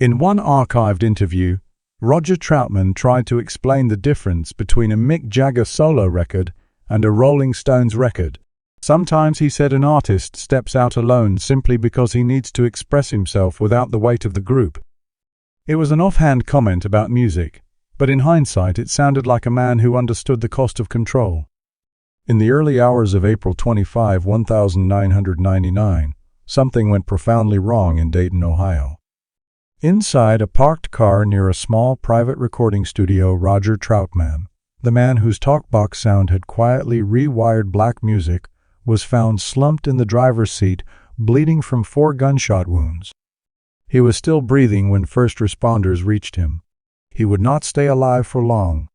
In one archived interview, Roger Troutman tried to explain the difference between a Mick Jagger solo record and a Rolling Stones record. Sometimes, he said, an artist steps out alone simply because he needs to express himself without the weight of the group. It was an offhand comment about music, but in hindsight it sounded like a man who understood the cost of control. In the early hours of April 25, 1999, something went profoundly wrong in Dayton, Ohio. Inside a parked car near a small private recording studio, Roger Troutman, the man whose talkbox sound had quietly rewired black music, was found slumped in the driver's seat, bleeding from 4 gunshot wounds. He was still breathing when first responders reached him. He would not stay alive for long.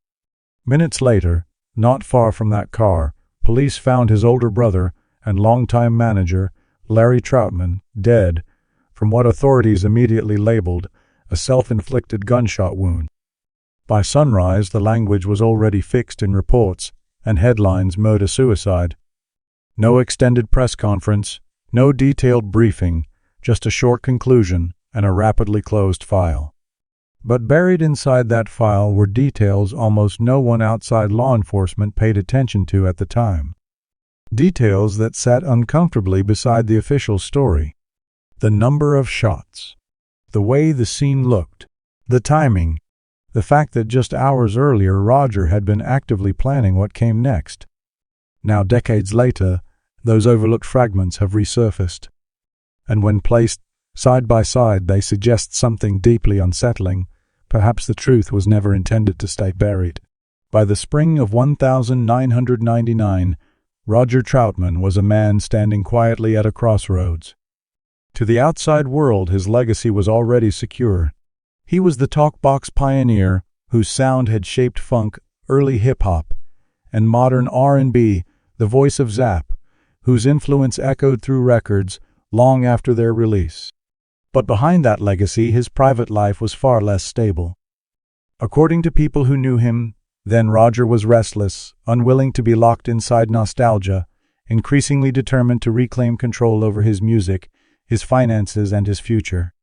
Minutes later, not far from that car, police found his older brother and longtime manager, Larry Troutman, dead from what authorities immediately labeled a self-inflicted gunshot wound. By sunrise, the language was already fixed in reports and headlines: murder-suicide. No extended press conference, no detailed briefing, just a short conclusion and a rapidly closed file. But buried inside that file were details almost no one outside law enforcement paid attention to at the time. Details that sat uncomfortably beside the official story. The number of shots, the way the scene looked, the timing, the fact that just hours earlier Roger had been actively planning what came next. Now, decades later, those overlooked fragments have resurfaced. And when placed side by side, they suggest something deeply unsettling. Perhaps the truth was never intended to stay buried. By the spring of 1999, Roger Troutman was a man standing quietly at a crossroads. To the outside world, his legacy was already secure. He was the talkbox pioneer whose sound had shaped funk, early hip-hop, and modern R&B, the voice of Zapp, whose influence echoed through records long after their release. But behind that legacy, his private life was far less stable. According to people who knew him, then Roger was restless, unwilling to be locked inside nostalgia, increasingly determined to reclaim control over his music, his finances, and his future.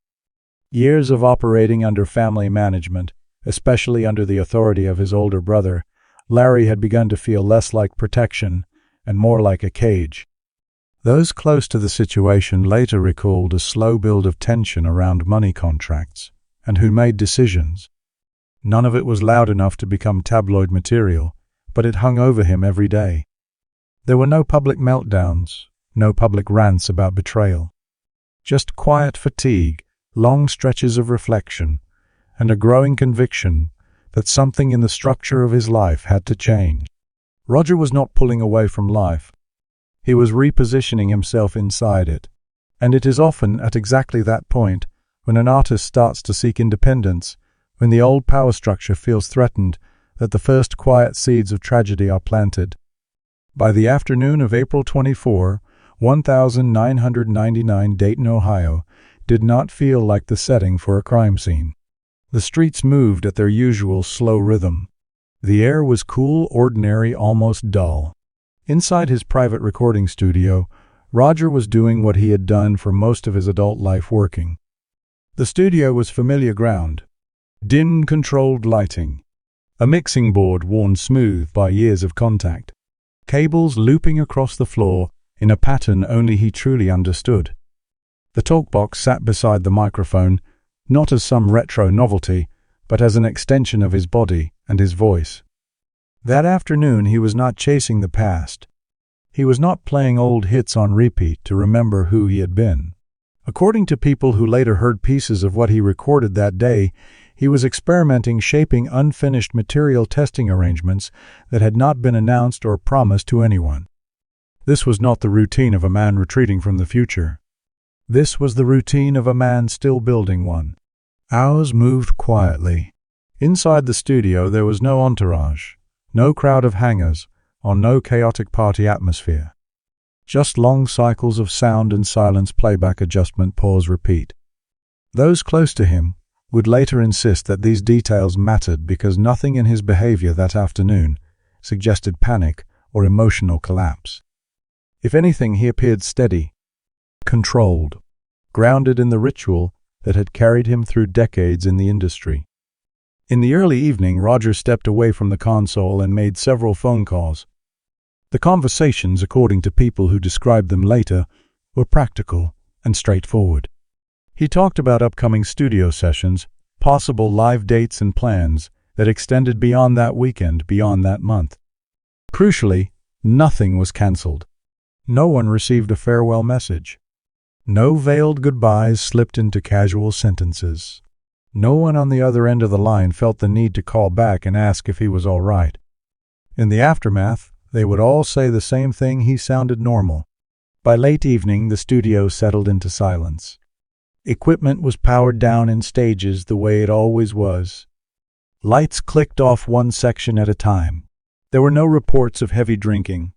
Years of operating under family management, especially under the authority of his older brother, Larry had begun to feel less like protection and more like a cage. Those close to the situation later recalled a slow build of tension around money contracts and who made decisions. None of it was loud enough to become tabloid material, but it hung over him every day. There were no public meltdowns, no public rants about betrayal. Just quiet fatigue, long stretches of reflection, and a growing conviction that something in the structure of his life had to change. Roger was not pulling away from life. He was repositioning himself inside it. And it is often at exactly that point, when an artist starts to seek independence, when the old power structure feels threatened, that the first quiet seeds of tragedy are planted. By the afternoon of April 24, 1999, Dayton, Ohio, did not feel like the setting for a crime scene. The streets moved at their usual slow rhythm. The air was cool, ordinary, almost dull. Inside his private recording studio, Roger was doing what he had done for most of his adult life: working. The studio was familiar ground. Dim, controlled lighting. A mixing board worn smooth by years of contact. Cables looping across the floor in a pattern only he truly understood. The talkbox sat beside the microphone, not as some retro novelty, but as an extension of his body and his voice. That afternoon he was not chasing the past. He was not playing old hits on repeat to remember who he had been. According to people who later heard pieces of what he recorded that day, he was experimenting, shaping unfinished material, testing arrangements that had not been announced or promised to anyone. This was not the routine of a man retreating from the future. This was the routine of a man still building one. Hours moved quietly. Inside the studio there was no entourage, no crowd of hangers, or no chaotic party atmosphere. Just long cycles of sound and silence, playback, adjustment, pause, repeat. Those close to him would later insist that these details mattered because nothing in his behavior that afternoon suggested panic or emotional collapse. If anything, he appeared steady, controlled, grounded in the ritual that had carried him through decades in the industry. In the early evening, Roger stepped away from the console and made several phone calls. The conversations, according to people who described them later, were practical and straightforward. He talked about upcoming studio sessions, possible live dates and plans that extended beyond that weekend, beyond that month. Crucially, nothing was cancelled. No one received a farewell message. No veiled goodbyes slipped into casual sentences. No one on the other end of the line felt the need to call back and ask if he was all right. In the aftermath, they would all say the same thing: he sounded normal. By late evening, the studio settled into silence. Equipment was powered down in stages the way it always was. Lights clicked off one section at a time. There were no reports of heavy drinking.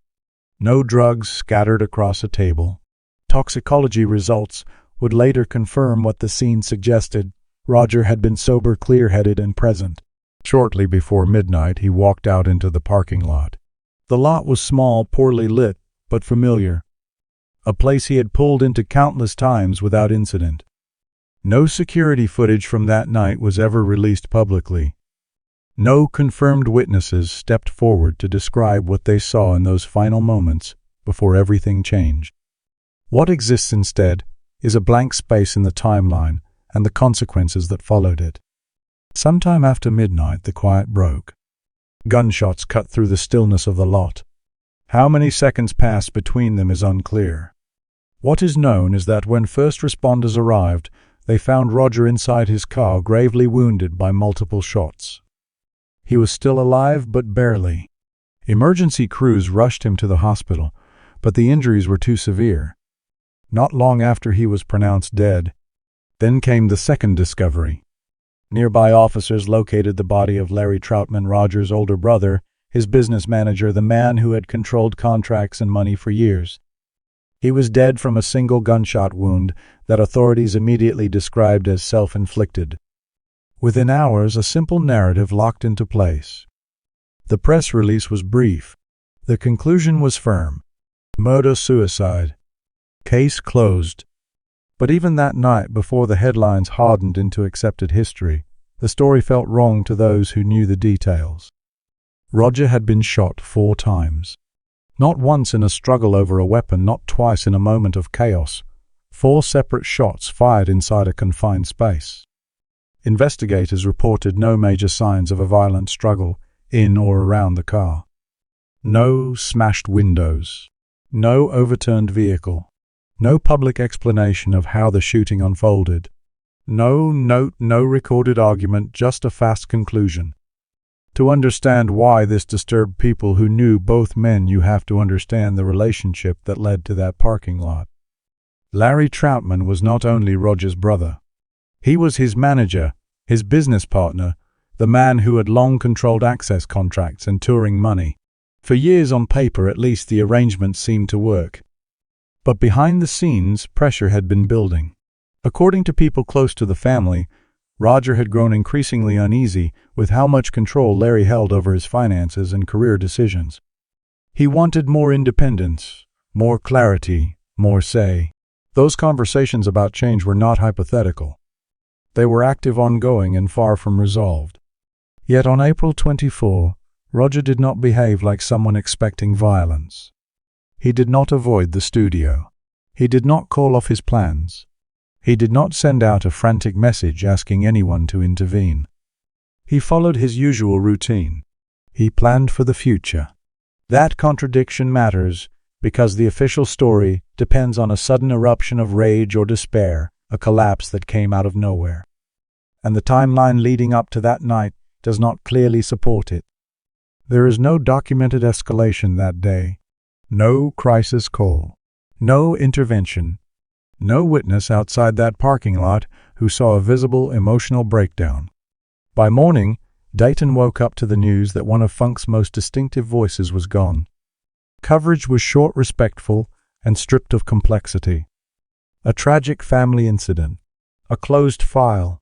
No drugs scattered across a table. Toxicology results would later confirm what the scene suggested. Roger had been sober, clear-headed, and present. Shortly before midnight, he walked out into the parking lot. The lot was small, poorly lit, but familiar. A place he had pulled into countless times without incident. No security footage from that night was ever released publicly. No confirmed witnesses stepped forward to describe what they saw in those final moments before everything changed. What exists instead is a blank space in the timeline and the consequences that followed it. Sometime after midnight, the quiet broke. Gunshots cut through the stillness of the lot. How many seconds passed between them is unclear. What is known is that when first responders arrived, they found Roger inside his car, gravely wounded by multiple shots. He was still alive, but barely. Emergency crews rushed him to the hospital, but the injuries were too severe. Not long after he was pronounced dead, then came the second discovery. Nearby officers located the body of Larry Troutman, Roger's older brother, his business manager, the man who had controlled contracts and money for years. He was dead from a single gunshot wound that authorities immediately described as self-inflicted. Within hours, a simple narrative locked into place. The press release was brief. The conclusion was firm. Murder-suicide. Case closed. But even that night, before the headlines hardened into accepted history, the story felt wrong to those who knew the details. Roger had been shot 4 times. Not once in a struggle over a weapon, not twice in a moment of chaos. 4 separate shots fired inside a confined space. Investigators reported no major signs of a violent struggle in or around the car. No smashed windows. No overturned vehicle. No public explanation of how the shooting unfolded. No note, no recorded argument, just a fast conclusion. To understand why this disturbed people who knew both men, you have to understand the relationship that led to that parking lot. Larry Troutman was not only Roger's brother. He was his manager, his business partner, the man who had long controlled access contracts and touring money. For years, on paper at least, the arrangement seemed to work. But behind the scenes, pressure had been building. According to people close to the family, Roger had grown increasingly uneasy with how much control Larry held over his finances and career decisions. He wanted more independence, more clarity, more say. Those conversations about change were not hypothetical. They were active, ongoing, and far from resolved. Yet on April 24, Roger did not behave like someone expecting violence. He did not avoid the studio. He did not call off his plans. He did not send out a frantic message asking anyone to intervene. He followed his usual routine. He planned for the future. That contradiction matters because the official story depends on a sudden eruption of rage or despair, a collapse that came out of nowhere. And the timeline leading up to that night does not clearly support it. There is no documented escalation that day, no crisis call, no intervention, no witness outside that parking lot who saw a visible emotional breakdown. By morning, Dayton woke up to the news that one of funk's most distinctive voices was gone. Coverage was short, respectful, and stripped of complexity. A tragic family incident, a closed file.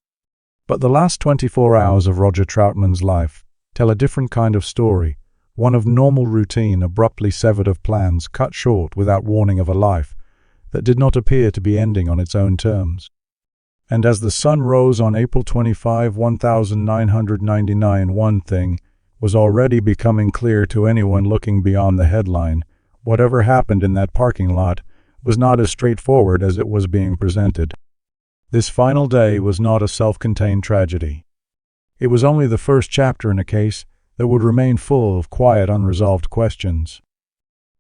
But the last 24 hours of Roger Troutman's life tell a different kind of story, one of normal routine abruptly severed of plans cut short without warning of a life that did not appear to be ending on its own terms. And as the sun rose on April 25, 1999, one thing was already becoming clear to anyone looking beyond the headline. Whatever happened in that parking lot was not as straightforward as it was being presented. This final day was not a self-contained tragedy. It was only the first chapter in a case that would remain full of quiet, unresolved questions.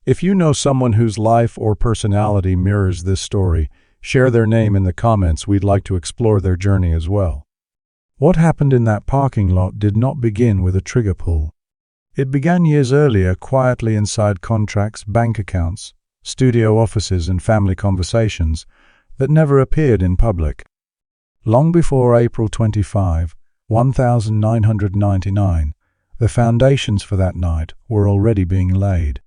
If you know someone whose life or personality mirrors this story, share their name in the comments. We'd like to explore their journey as well. What happened in that parking lot did not begin with a trigger pull. It began years earlier, quietly inside contracts, bank accounts, studio offices, and family conversations that never appeared in public. Long before April 25, 1999, the foundations for that night were already being laid.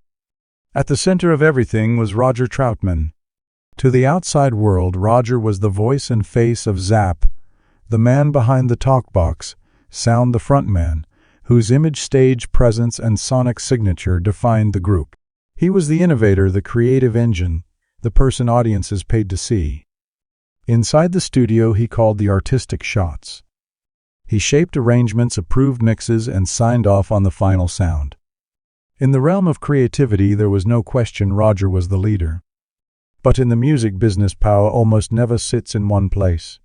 At the center of everything was Roger Troutman. To the outside world, Roger was the voice and face of Zap, the man behind the talkbox, Sound the frontman, whose image, stage presence, and sonic signature defined the group. He was the innovator, the creative engine, the person audiences paid to see. Inside the studio, he called the artistic shots. He shaped arrangements, approved mixes, and signed off on the final sound. In the realm of creativity, there was no question Roger was the leader. But in the music business, power almost never sits in one place.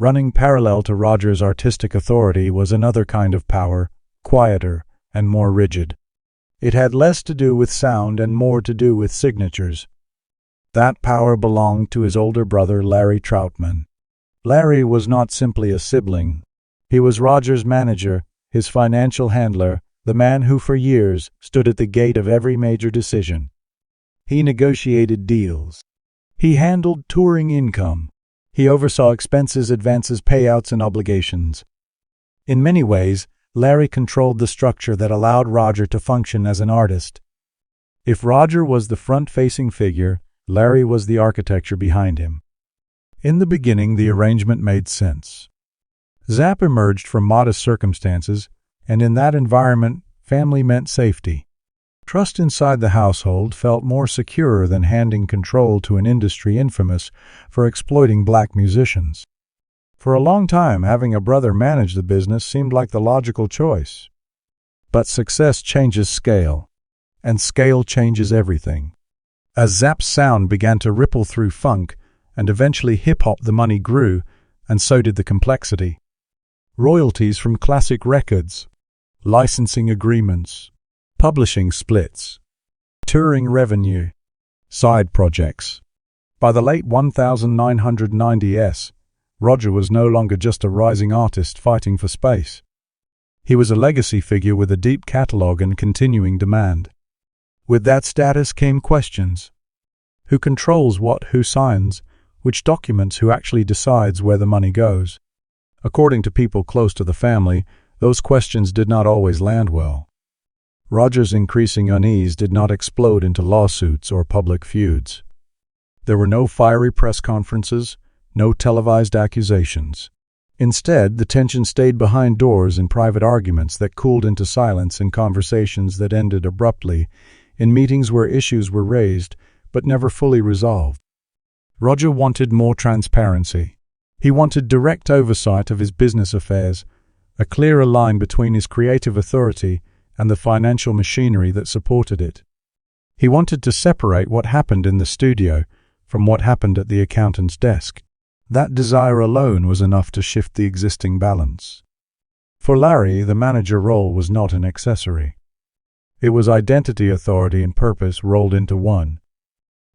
Running parallel to Roger's artistic authority was another kind of power, quieter and more rigid. It had less to do with sound and more to do with signatures. That power belonged to his older brother, Larry Troutman. Larry was not simply a sibling. He was Roger's manager, his financial handler, the man who for years stood at the gate of every major decision. He negotiated deals. He handled touring income. He oversaw expenses, advances, payouts, and obligations. In many ways, Larry controlled the structure that allowed Roger to function as an artist. If Roger was the front-facing figure, Larry was the architecture behind him. In the beginning, the arrangement made sense. Zap emerged from modest circumstances, and in that environment, family meant safety. Trust inside the household felt more secure than handing control to an industry infamous for exploiting black musicians. For a long time, having a brother manage the business seemed like the logical choice. But success changes scale, and scale changes everything. As Zap's sound began to ripple through funk and eventually hip-hop, the money grew, and so did the complexity. Royalties from classic records, licensing agreements, publishing splits, touring revenue, side projects. By the late 1990s, Roger was no longer just a rising artist fighting for space. He was a legacy figure with a deep catalog and continuing demand. With that status came questions. Who controls what, who signs, which documents, who actually decides where the money goes? According to people close to the family, those questions did not always land well. Roger's increasing unease did not explode into lawsuits or public feuds. There were no fiery press conferences, no televised accusations. Instead, the tension stayed behind doors in private arguments that cooled into silence, in conversations that ended abruptly, in meetings where issues were raised but never fully resolved. Roger wanted more transparency. He wanted direct oversight of his business affairs, a clearer line between his creative authority and the financial machinery that supported it. He wanted to separate what happened in the studio from what happened at the accountant's desk. That desire alone was enough to shift the existing balance. For Larry, the manager role was not an accessory. It was identity, authority, and purpose rolled into one.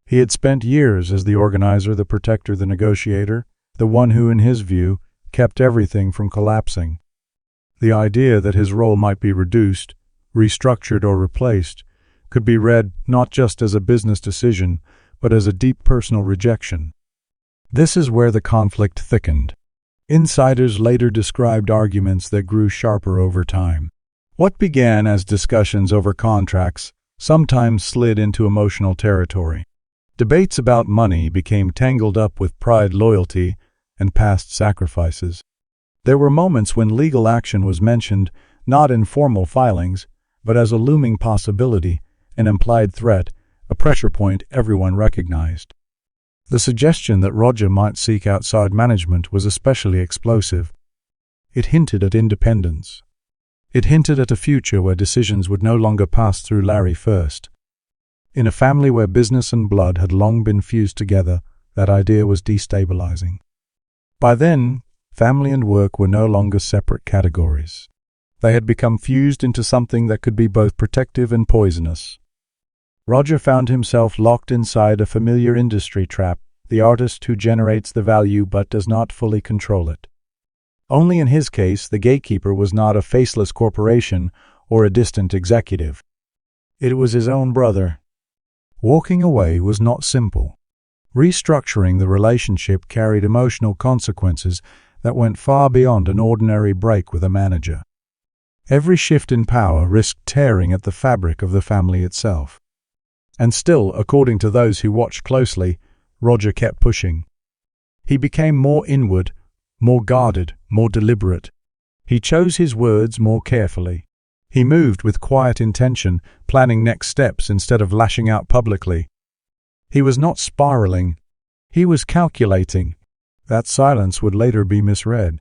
He had spent years as the organizer, the protector, the negotiator, the one who, in his view, kept everything from collapsing. The idea that his role might be reduced, restructured, or replaced could be read not just as a business decision, but as a deep personal rejection. This is where the conflict thickened. Insiders later described arguments that grew sharper over time. What began as discussions over contracts sometimes slid into emotional territory. Debates about money became tangled up with pride, loyalty, and past sacrifices. There were moments when legal action was mentioned, not in formal filings, but as a looming possibility, an implied threat, a pressure point everyone recognized. The suggestion that Roger might seek outside management was especially explosive. It hinted at independence. It hinted at a future where decisions would no longer pass through Larry first. In a family where business and blood had long been fused together, that idea was destabilizing. By then, family and work were no longer separate categories. They had become fused into something that could be both protective and poisonous. Roger found himself locked inside a familiar industry trap, the artist who generates the value but does not fully control it. Only in his case, the gatekeeper was not a faceless corporation or a distant executive. It was his own brother. Walking away was not simple. Restructuring the relationship carried emotional consequences that went far beyond an ordinary break with a manager. Every shift in power risked tearing at the fabric of the family itself. And still, according to those who watched closely, Roger kept pushing. He became more inward, more guarded, more deliberate. He chose his words more carefully. He moved with quiet intention, planning next steps instead of lashing out publicly. He was not spiraling. He was calculating. That silence would later be misread.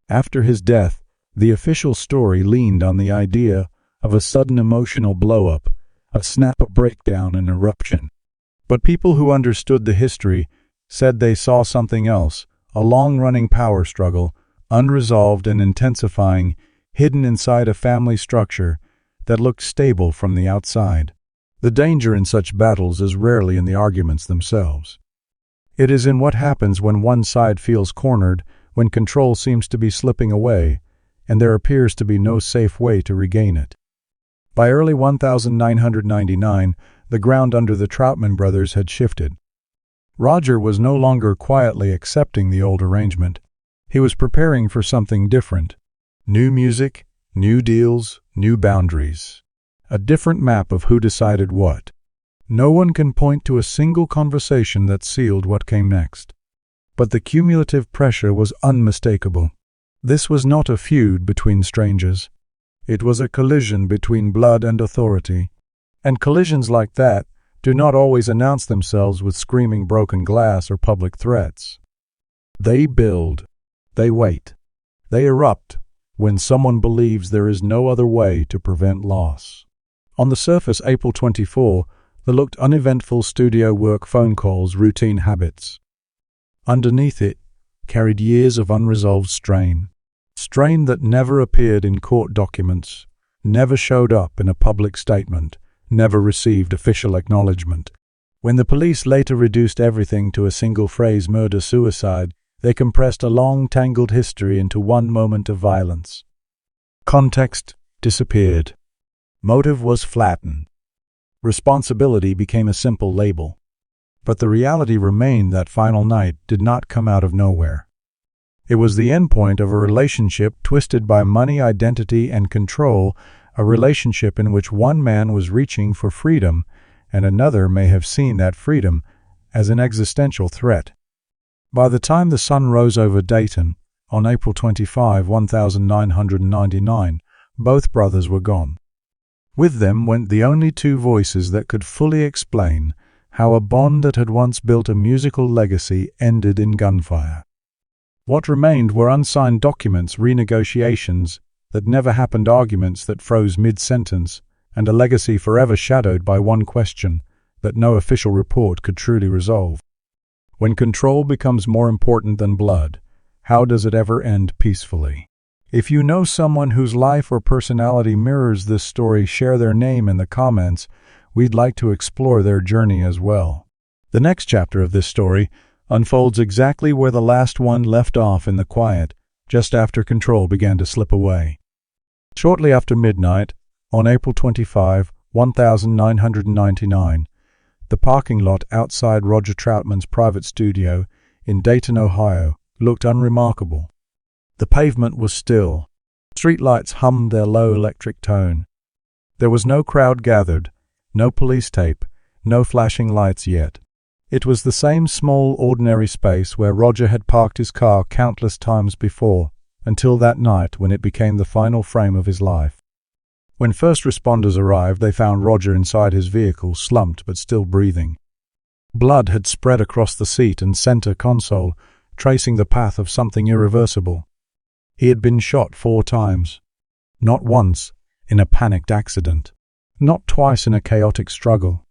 After his death, the official story leaned on the idea of a sudden emotional blow-up, a snap, a breakdown, an eruption. But people who understood the history said they saw something else, a long-running power struggle, unresolved and intensifying, hidden inside a family structure that looked stable from the outside. The danger in such battles is rarely in the arguments themselves. It is in what happens when one side feels cornered, when control seems to be slipping away, and there appears to be no safe way to regain it. By early 1999, the ground under the Troutman brothers had shifted. Roger was no longer quietly accepting the old arrangement. He was preparing for something different. New music, new deals, new boundaries. A different map of who decided what. No one can point to a single conversation that sealed what came next. But the cumulative pressure was unmistakable. This was not a feud between strangers. It was a collision between blood and authority. And collisions like that do not always announce themselves with screaming broken glass or public threats. They build. They wait. They erupt when someone believes there is no other way to prevent loss. On the surface, April 24, there looked uneventful studio work, phone calls, routine habits. Underneath it carried years of unresolved strain. Strain that never appeared in court documents, never showed up in a public statement, never received official acknowledgement. When the police later reduced everything to a single phrase, murder-suicide, they compressed a long, tangled history into one moment of violence. Context disappeared. Motive was flattened. Responsibility became a simple label. But the reality remained that final night did not come out of nowhere. It was the endpoint of a relationship twisted by money, identity, and control, a relationship in which one man was reaching for freedom, and another may have seen that freedom as an existential threat. By the time the sun rose over Dayton, on April 25, 1999, both brothers were gone. With them went the only two voices that could fully explain how a bond that had once built a musical legacy ended in gunfire. What remained were unsigned documents, renegotiations that never happened, arguments that froze mid-sentence, and a legacy forever shadowed by one question that no official report could truly resolve. When control becomes more important than blood, how does it ever end peacefully? If you know someone whose life or personality mirrors this story, share their name in the comments. We'd like to explore their journey as well. The next chapter of this story unfolds exactly where the last one left off, in the quiet, just after control began to slip away. Shortly after midnight, on April 25, 1999, the parking lot outside Roger Troutman's private studio in Dayton, Ohio, looked unremarkable. The pavement was still. Streetlights hummed their low electric tone. There was no crowd gathered, no police tape, no flashing lights yet. It was the same small, ordinary space where Roger had parked his car countless times before, until that night when it became the final frame of his life. When first responders arrived, they found Roger inside his vehicle, slumped but still breathing. Blood had spread across the seat and center console, tracing the path of something irreversible. He had been shot 4 times. Not once in a panicked accident. Not twice in a chaotic struggle.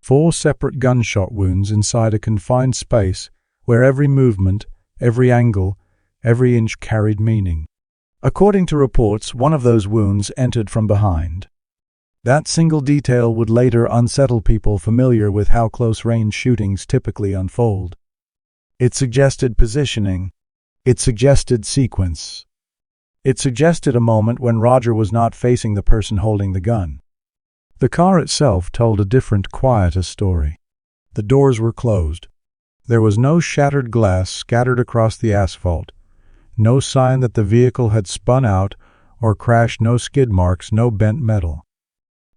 4 separate gunshot wounds inside a confined space where every movement, every angle, every inch carried meaning. According to reports, one of those wounds entered from behind. That single detail would later unsettle people familiar with how close-range shootings typically unfold. It suggested positioning. It suggested sequence. It suggested a moment when Roger was not facing the person holding the gun. The car itself told a different, quieter story. The doors were closed. There was no shattered glass scattered across the asphalt, no sign that the vehicle had spun out or crashed, no skid marks, no bent metal.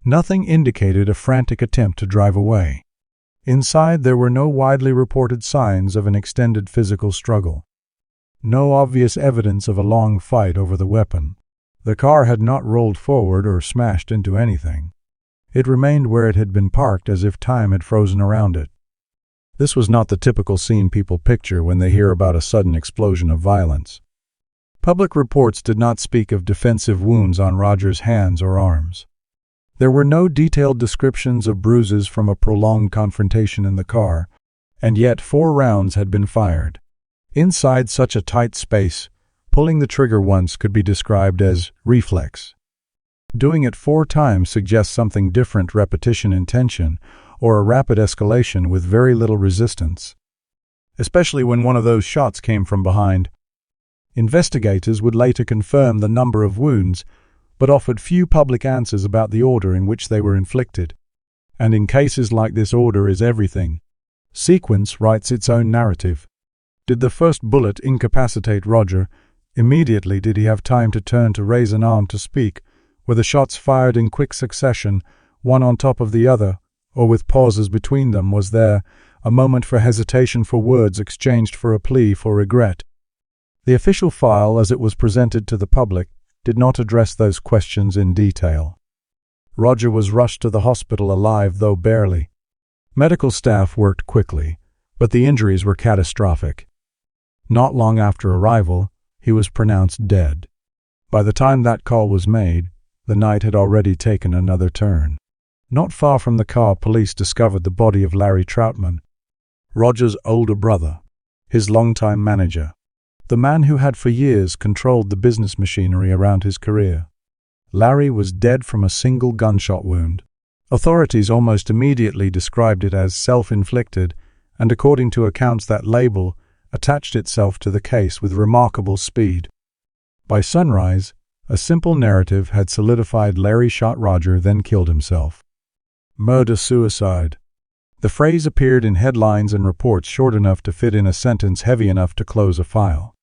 Nothing indicated a frantic attempt to drive away. Inside, there were no widely reported signs of an extended physical struggle. No obvious evidence of a long fight over the weapon. The car had not rolled forward or smashed into anything. It remained where it had been parked as if time had frozen around it. This was not the typical scene people picture when they hear about a sudden explosion of violence. Public reports did not speak of defensive wounds on Roger's hands or arms. There were no detailed descriptions of bruises from a prolonged confrontation in the car, and yet 4 rounds had been fired. Inside such a tight space, pulling the trigger once could be described as reflex. Doing it 4 times suggests something different: repetition, intention, or a rapid escalation with very little resistance. Especially when one of those shots came from behind. Investigators would later confirm the number of wounds, but offered few public answers about the order in which they were inflicted. And in cases like this, order is everything. Sequence writes its own narrative. Did the first bullet incapacitate Roger? Immediately did he have time to turn, to raise an arm, to speak? Were the shots fired in quick succession, one on top of the other, or with pauses between them? Was there a moment for hesitation, for words exchanged, for a plea, for regret? The official file, as it was presented to the public, did not address those questions in detail. Roger was rushed to the hospital alive, though barely. Medical staff worked quickly, but the injuries were catastrophic. Not long after arrival, he was pronounced dead. By the time that call was made, the night had already taken another turn. Not far from the car, police discovered the body of Larry Troutman, Roger's older brother, his longtime manager, the man who had for years controlled the business machinery around his career. Larry was dead from a single gunshot wound. Authorities almost immediately described it as self-inflicted, and according to accounts, that label attached itself to the case with remarkable speed. By sunrise, a simple narrative had solidified: Larry shot Roger, then killed himself. Murder-suicide. The phrase appeared in headlines and reports short enough to fit in a sentence, heavy enough to close a file.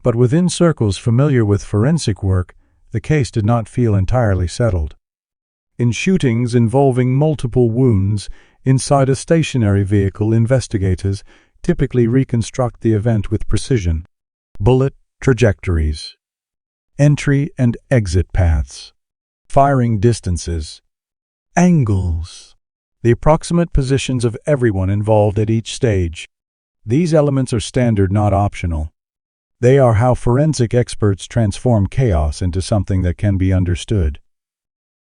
But within circles familiar with forensic work, the case did not feel entirely settled. In shootings involving multiple wounds inside a stationary vehicle, investigators typically reconstruct the event with precision. Bullet trajectories, entry and exit paths, firing distances, angles, the approximate positions of everyone involved at each stage. These elements are standard, not optional. They are how forensic experts transform chaos into something that can be understood.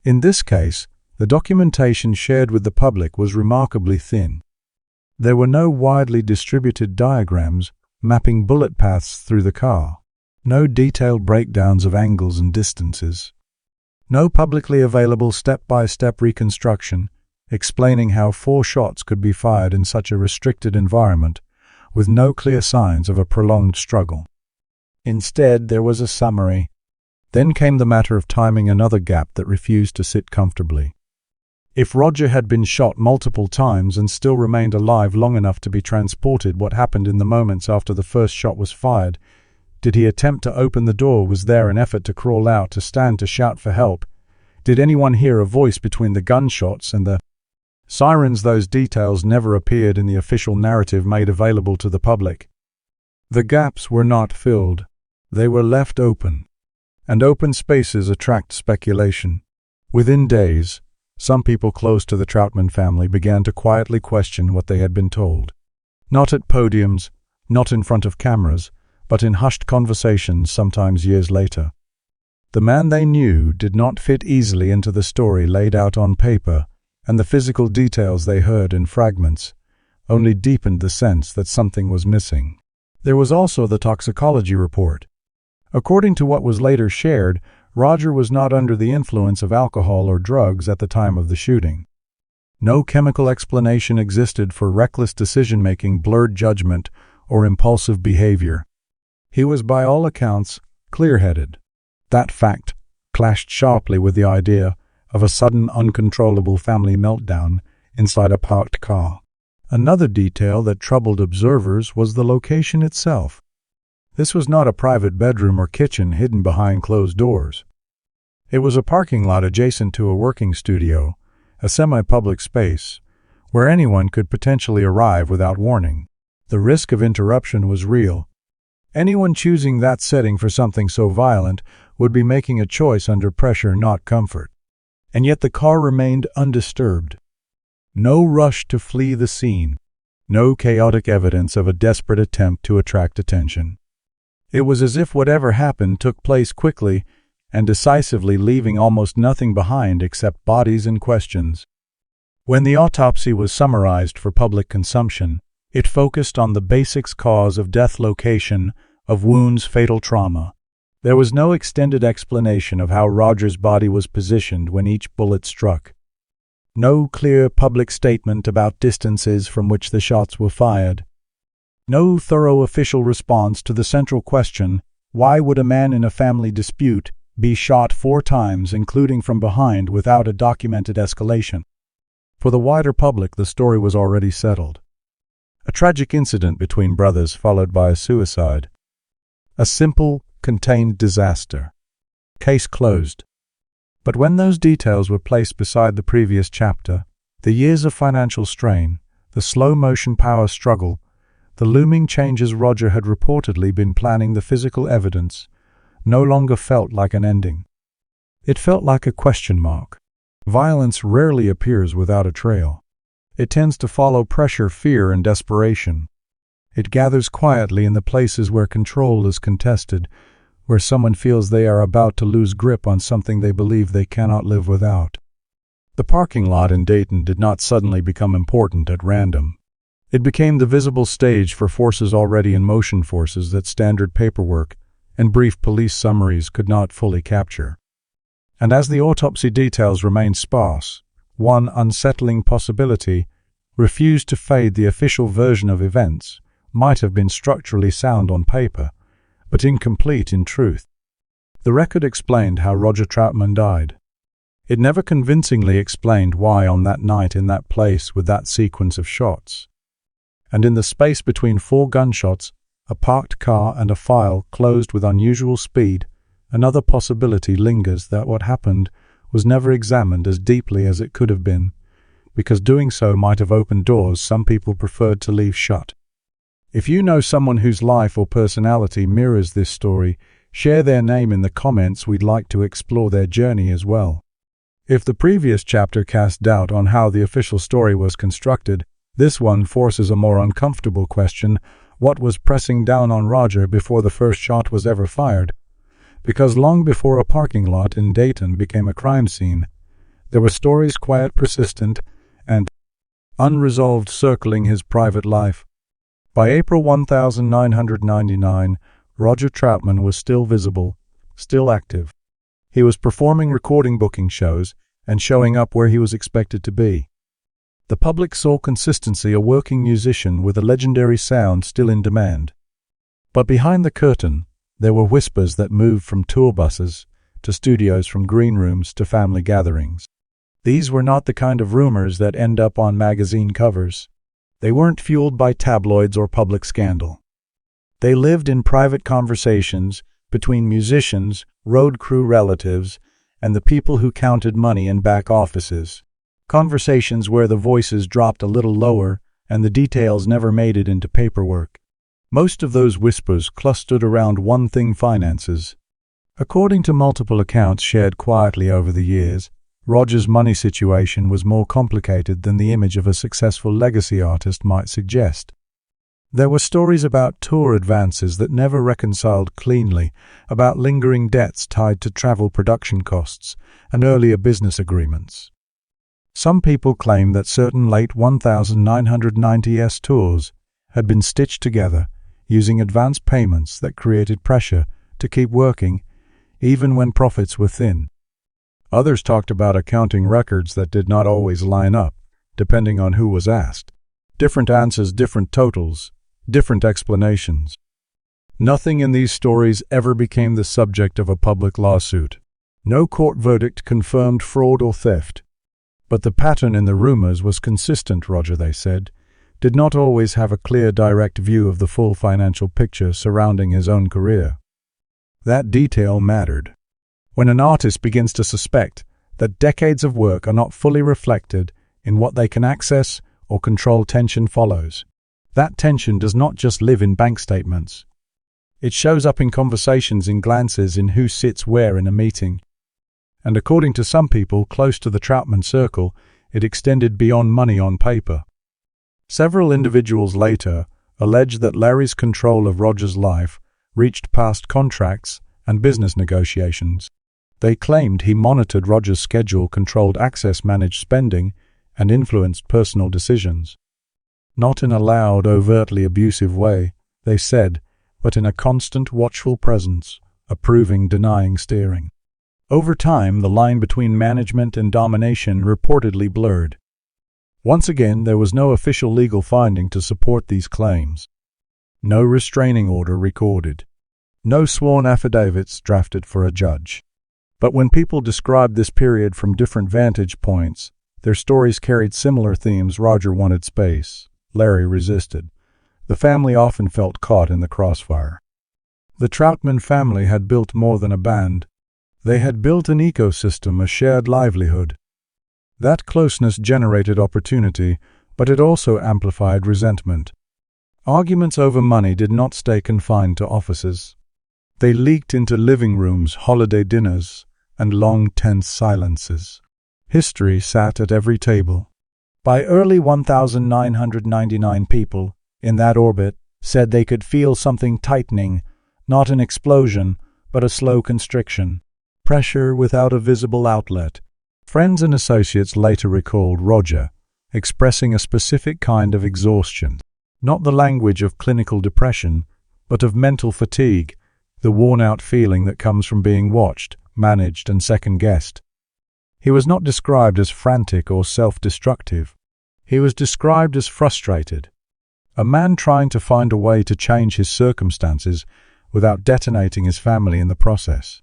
In this case, the documentation shared with the public was remarkably thin. There were no widely distributed diagrams mapping bullet paths through the car, no detailed breakdowns of angles and distances, no publicly available step-by-step reconstruction explaining how 4 shots could be fired in such a restricted environment with no clear signs of a prolonged struggle. Instead, there was a summary. Then came the matter of timing, another gap that refused to sit comfortably. If Roger had been shot multiple times and still remained alive long enough to be transported, what happened in the moments after the first shot was fired? Did he attempt to open the door? Was there an effort to crawl out, to stand, to shout for help? Did anyone hear a voice between the gunshots and the sirens? Those details never appeared in the official narrative made available to the public. The gaps were not filled. They were left open. And open spaces attract speculation. Within days, Some people close to the Troutman family began to quietly question what they had been told. Not at podiums, not in front of cameras, but in hushed conversations sometimes years later. The man they knew did not fit easily into the story laid out on paper, and the physical details they heard in fragments only deepened the sense that something was missing. There was also the toxicology report. According to what was later shared, Roger was not under the influence of alcohol or drugs at the time of the shooting. No chemical explanation existed for reckless decision-making, blurred judgment, or impulsive behavior. He was, by all accounts, clear-headed. That fact clashed sharply with the idea of a sudden, uncontrollable family meltdown inside a parked car. Another detail that troubled observers was the location itself. This was not a private bedroom or kitchen hidden behind closed doors. It was a parking lot adjacent to a working studio, a semi-public space, where anyone could potentially arrive without warning. The risk of interruption was real. Anyone choosing that setting for something so violent would be making a choice under pressure, not comfort. And yet the car remained undisturbed. No rush to flee the scene. No chaotic evidence of a desperate attempt to attract attention. It was as if whatever happened took place quickly and decisively, leaving almost nothing behind except bodies and questions. When the autopsy was summarized for public consumption, it focused on the basics: cause of death, location of wounds, fatal trauma. There was no extended explanation of how Roger's body was positioned when each bullet struck. No clear public statement about distances from which the shots were fired. No thorough official response to the central question: why would a man in a family dispute be shot 4 times, including from behind, without a documented escalation? For the wider public, the story was already settled. A tragic incident between brothers followed by a suicide. A simple, contained disaster. Case closed. But when those details were placed beside the previous chapter, the years of financial strain, the slow-motion power struggle, the looming changes Roger had reportedly been planning, the physical evidence, no longer felt like an ending. It felt like a question mark. Violence rarely appears without a trail. It tends to follow pressure, fear, and desperation. It gathers quietly in the places where control is contested, where someone feels they are about to lose grip on something they believe they cannot live without. The parking lot in Dayton did not suddenly become important at random. It became the visible stage for forces already in motion, forces that standard paperwork and brief police summaries could not fully capture. And as the autopsy details remained sparse, one unsettling possibility refused to fade: the official version of events might have been structurally sound on paper, but incomplete in truth. The record explained how Roger Troutman died. It never convincingly explained why on that night, in that place, with that sequence of shots. And in the space between 4 gunshots, a parked car, and a file closed with unusual speed, another possibility lingers: that what happened was never examined as deeply as it could have been, because doing so might have opened doors some people preferred to leave shut. If you know someone whose life or personality mirrors this story, share their name in the comments. We'd like to explore their journey as well. If the previous chapter cast doubt on how the official story was constructed, this one forces a more uncomfortable question: what was pressing down on Roger before the first shot was ever fired? Because long before a parking lot in Dayton became a crime scene, there were stories, quiet, persistent, and unresolved, circling his private life. By April 1999, Roger Troutman was still visible, still active. He was performing, recording, booking shows, and showing up where he was expected to be. The public saw consistency: a working musician with a legendary sound still in demand. But behind the curtain, there were whispers that moved from tour buses to studios, from green rooms to family gatherings. These were not the kind of rumors that end up on magazine covers. They weren't fueled by tabloids or public scandal. They lived in private conversations between musicians, road crew, relatives, and the people who counted money in back offices. Conversations where the voices dropped a little lower and the details never made it into paperwork. Most of those whispers clustered around one thing: finances. According to multiple accounts shared quietly over the years, Roger's money situation was more complicated than the image of a successful legacy artist might suggest. There were stories about tour advances that never reconciled cleanly, about lingering debts tied to travel production costs and earlier business agreements. Some people claim that certain late 1990s tours had been stitched together using advance payments that created pressure to keep working even when profits were thin. Others talked about accounting records that did not always line up, depending on who was asked. Different answers, different totals, different explanations. Nothing in these stories ever became the subject of a public lawsuit. No court verdict confirmed fraud or theft. But the pattern in the rumors was consistent, Roger, they said, did not always have a clear, direct view of the full financial picture surrounding his own career. That detail mattered. When an artist begins to suspect that decades of work are not fully reflected in what they can access or control, tension follows. That tension does not just live in bank statements. It shows up in conversations, in glances, in who sits where in a meeting. And according to some people close to the Troutman circle, it extended beyond money on paper. Several individuals later alleged that Larry's control of Roger's life reached past contracts and business negotiations. They claimed he monitored Roger's schedule, controlled access, managed spending, and influenced personal decisions. Not in a loud, overtly abusive way, they said, but in a constant, watchful presence, approving, denying, steering. Over time, the line between management and domination reportedly blurred. Once again, there was no official legal finding to support these claims. No restraining order recorded. No sworn affidavits drafted for a judge. But when people described this period from different vantage points, their stories carried similar themes. Roger wanted space. Larry resisted. The family often felt caught in the crossfire. The Troutman family had built more than a band. They had built an ecosystem, a shared livelihood. That closeness generated opportunity, but it also amplified resentment. Arguments over money did not stay confined to offices. They leaked into living rooms, holiday dinners, and long, tense silences. History sat at every table. By early 1999, people in that orbit said they could feel something tightening, not an explosion, but a slow constriction. Pressure without a visible outlet. Friends and associates later recalled Roger expressing a specific kind of exhaustion, not the language of clinical depression, but of mental fatigue, the worn-out feeling that comes from being watched, managed, and second-guessed. He was not described as frantic or self-destructive. He was described as frustrated, a man trying to find a way to change his circumstances without detonating his family in the process.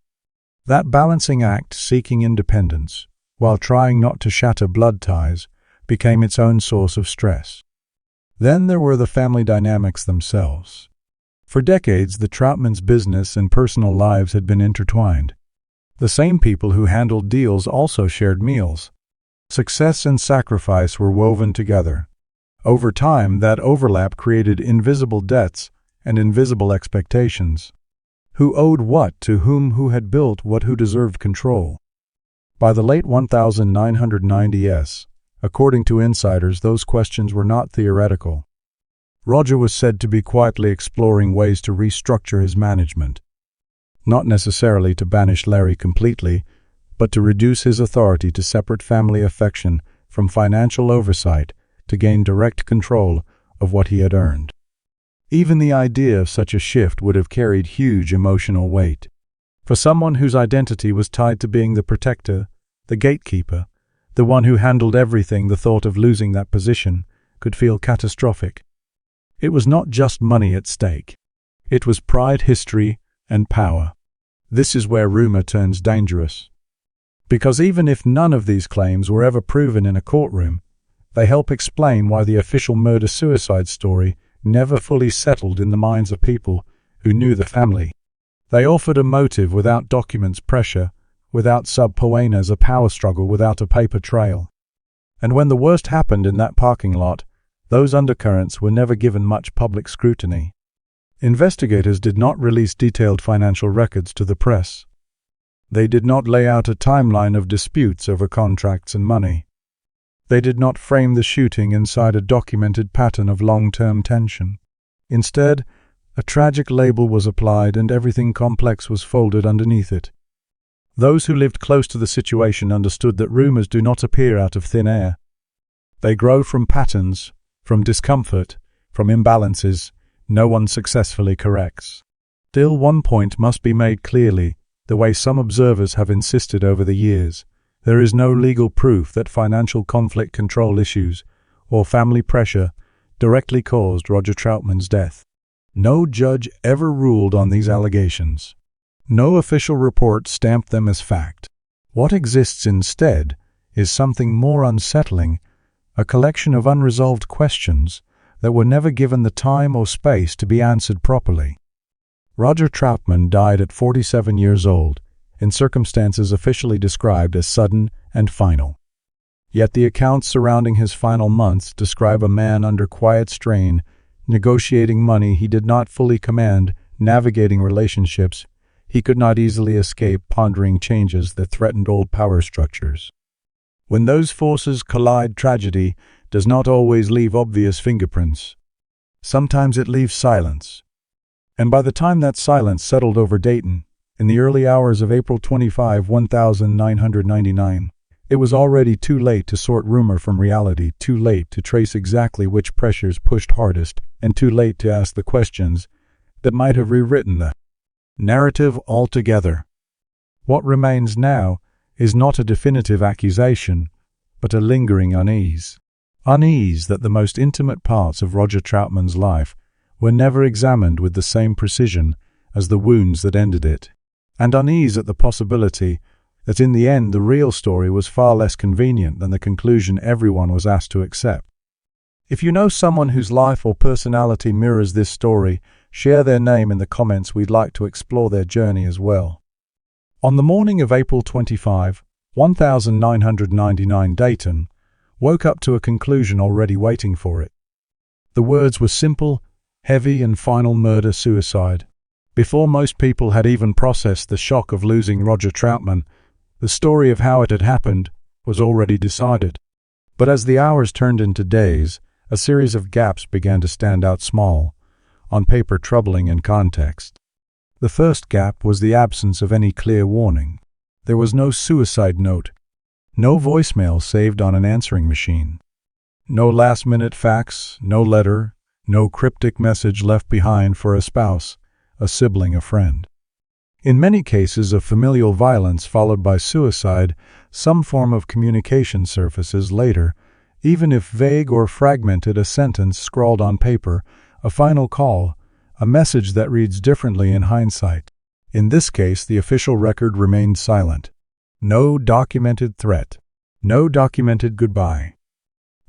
That balancing act, seeking independence, while trying not to shatter blood ties, became its own source of stress. Then there were the family dynamics themselves. For decades, the Troutmans' business and personal lives had been intertwined. The same people who handled deals also shared meals. Success and sacrifice were woven together. Over time, that overlap created invisible debts and invisible expectations. Who owed what to whom, who had built what, who deserved control. By the late 1990s, according to insiders, those questions were not theoretical. Roger was said to be quietly exploring ways to restructure his management. Not necessarily to banish Larry completely, but to reduce his authority, to separate family affection from financial oversight, to gain direct control of what he had earned. Even the idea of such a shift would have carried huge emotional weight. For someone whose identity was tied to being the protector, the gatekeeper, the one who handled everything, the thought of losing that position could feel catastrophic. It was not just money at stake. It was pride, history, and power. This is where rumor turns dangerous. Because even if none of these claims were ever proven in a courtroom, they help explain why the official murder-suicide story never fully settled in the minds of people who knew the family. They offered a motive without documents, pressure without subpoenas, a power struggle without a paper trail. And when the worst happened in that parking lot, those undercurrents were never given much public scrutiny. Investigators did not release detailed financial records to the press. They did not lay out a timeline of disputes over contracts and money. They did not frame the shooting inside a documented pattern of long-term tension. Instead, a tragic label was applied and everything complex was folded underneath it. Those who lived close to the situation understood that rumors do not appear out of thin air. They grow from patterns, from discomfort, from imbalances no one successfully corrects. Still, one point must be made clearly, the way some observers have insisted over the years. There is no legal proof that financial conflict control issues or family pressure directly caused Roger Troutman's death. No judge ever ruled on these allegations. No official report stamped them as fact. What exists instead is something more unsettling, a collection of unresolved questions that were never given the time or space to be answered properly. Roger Troutman died at 47 years old, in circumstances officially described as sudden and final. Yet the accounts surrounding his final months describe a man under quiet strain, negotiating money he did not fully command, navigating relationships he could not easily escape, pondering changes that threatened old power structures. When those forces collide, tragedy does not always leave obvious fingerprints. Sometimes it leaves silence. And by the time that silence settled over Dayton, in the early hours of April 25, 1999, it was already too late to sort rumor from reality, too late to trace exactly which pressures pushed hardest, and too late to ask the questions that might have rewritten the narrative altogether. What remains now is not a definitive accusation, but a lingering unease. Unease that the most intimate parts of Roger Troutman's life were never examined with the same precision as the wounds that ended it, and unease at the possibility that in the end the real story was far less convenient than the conclusion everyone was asked to accept. If you know someone whose life or personality mirrors this story, share their name in the comments. We'd like to explore their journey as well. On the morning of April 25, 1999, Dayton woke up to a conclusion already waiting for it. The words were simple, heavy, and final: murder-suicide. Before most people had even processed the shock of losing Roger Troutman, the story of how it had happened was already decided. But as the hours turned into days, a series of gaps began to stand out, small, on paper, troubling in context. The first gap was the absence of any clear warning. There was no suicide note, no voicemail saved on an answering machine, no last-minute fax, no letter, no cryptic message left behind for a spouse, a sibling, a friend. In many cases of familial violence followed by suicide, some form of communication surfaces later, even if vague or fragmented: a sentence scrawled on paper, a final call, a message that reads differently in hindsight. In this case, the official record remained silent. No documented threat, no documented goodbye.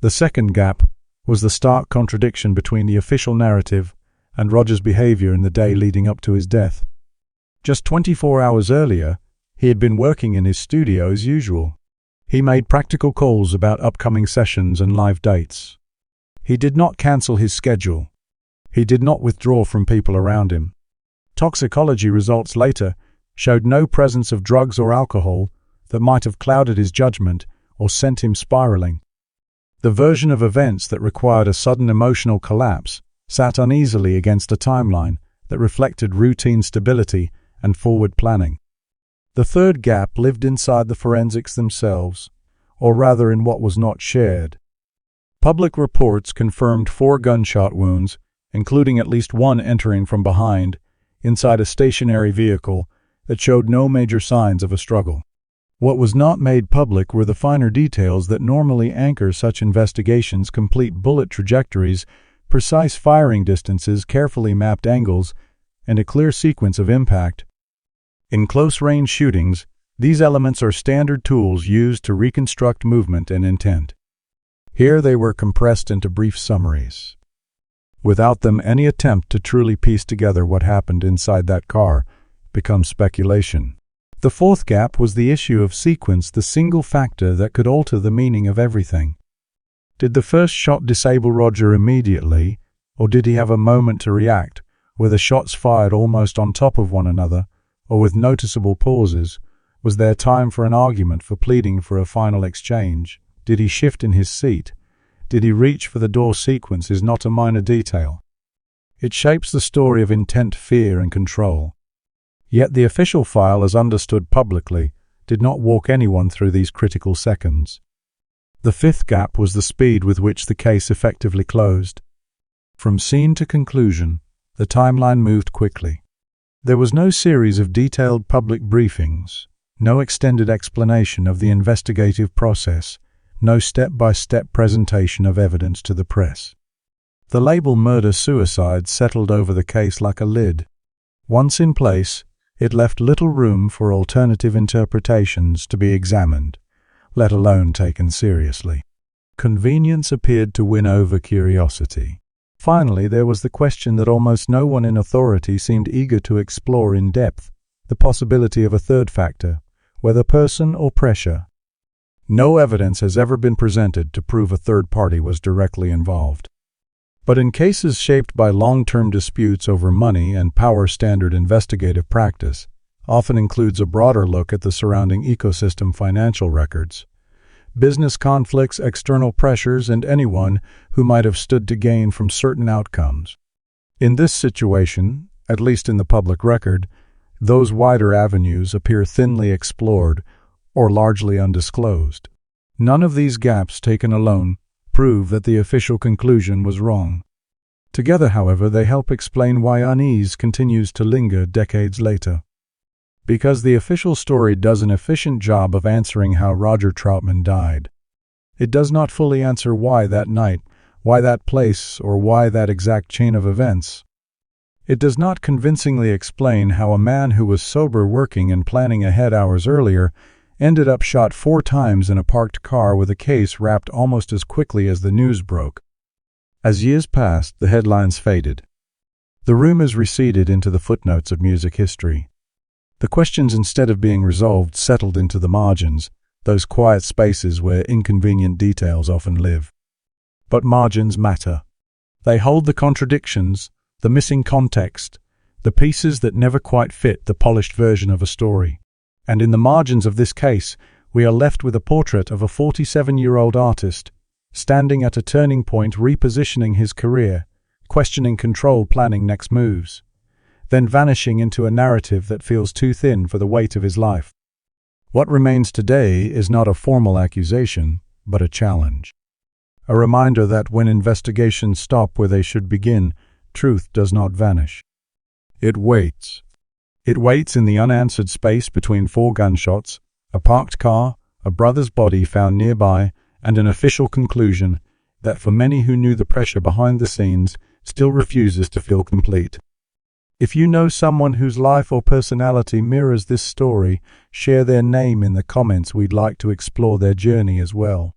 The second gap was the stark contradiction between the official narrative and Roger's behavior in the day leading up to his death. Just 24 hours earlier, he had been working in his studio as usual. He made practical calls about upcoming sessions and live dates. He did not cancel his schedule. He did not withdraw from people around him. Toxicology results later showed no presence of drugs or alcohol that might have clouded his judgment or sent him spiraling. The version of events that required a sudden emotional collapse sat uneasily against a timeline that reflected routine stability and forward planning. The third gap lived inside the forensics themselves, or rather in what was not shared. Public reports confirmed 4 gunshot wounds, including at least one entering from behind, inside a stationary vehicle that showed no major signs of a struggle. What was not made public were the finer details that normally anchor such investigations: complete bullet trajectories, precise firing distances, carefully mapped angles, and a clear sequence of impact. In close-range shootings, these elements are standard tools used to reconstruct movement and intent. Here they were compressed into brief summaries. Without them, any attempt to truly piece together what happened inside that car becomes speculation. The fourth gap was the issue of sequence, the single factor that could alter the meaning of everything. Did the first shot disable Roger immediately, or did he have a moment to react, where the shots fired almost on top of one another, or with noticeable pauses, Was there time for an argument, for pleading for a final exchange? Did he shift in his seat? Did he reach for the door? Sequence is not a minor detail. It shapes the story of intent, fear, and control. Yet the official file, as understood publicly, did not walk anyone through these critical seconds. The fifth gap was the speed with which the case effectively closed. From scene to conclusion, the timeline moved quickly. There was no series of detailed public briefings, no extended explanation of the investigative process, no step-by-step presentation of evidence to the press. The label murder-suicide settled over the case like a lid. Once in place, it left little room for alternative interpretations to be examined, let alone taken seriously. Convenience appeared to win over curiosity. Finally, there was the question that almost no one in authority seemed eager to explore in depth, the possibility of a third factor, whether person or pressure. No evidence has ever been presented to prove a third party was directly involved. But in cases shaped by long-term disputes over money and power, standard investigative practice often includes a broader look at the surrounding ecosystem: financial records, business conflicts, external pressures, and anyone who might have stood to gain from certain outcomes. In this situation, at least in the public record, those wider avenues appear thinly explored or largely undisclosed. None of these gaps taken alone prove that the official conclusion was wrong. Together, however, they help explain why unease continues to linger decades later. Because the official story does an efficient job of answering how Roger Troutman died, it does not fully answer why that night, why that place, or why that exact chain of events. It does not convincingly explain how a man who was sober, working and planning ahead hours earlier, ended up shot 4 times in a parked car with a case wrapped almost as quickly as the news broke. As years passed, the headlines faded. The rumors receded into the footnotes of music history. The questions, instead of being resolved, settled into the margins, those quiet spaces where inconvenient details often live. But margins matter. They hold the contradictions, the missing context, the pieces that never quite fit the polished version of a story. And in the margins of this case, we are left with a portrait of a 47-year-old artist, standing at a turning point, repositioning his career, questioning control, planning next moves, then vanishing into a narrative that feels too thin for the weight of his life. What remains today is not a formal accusation, but a challenge. A reminder that when investigations stop where they should begin, truth does not vanish. It waits. It waits in the unanswered space between 4 gunshots, a parked car, a brother's body found nearby, and an official conclusion that, for many who knew the pressure behind the scenes, still refuses to feel complete. If you know someone whose life or personality mirrors this story, share their name in the comments. We'd like to explore their journey as well.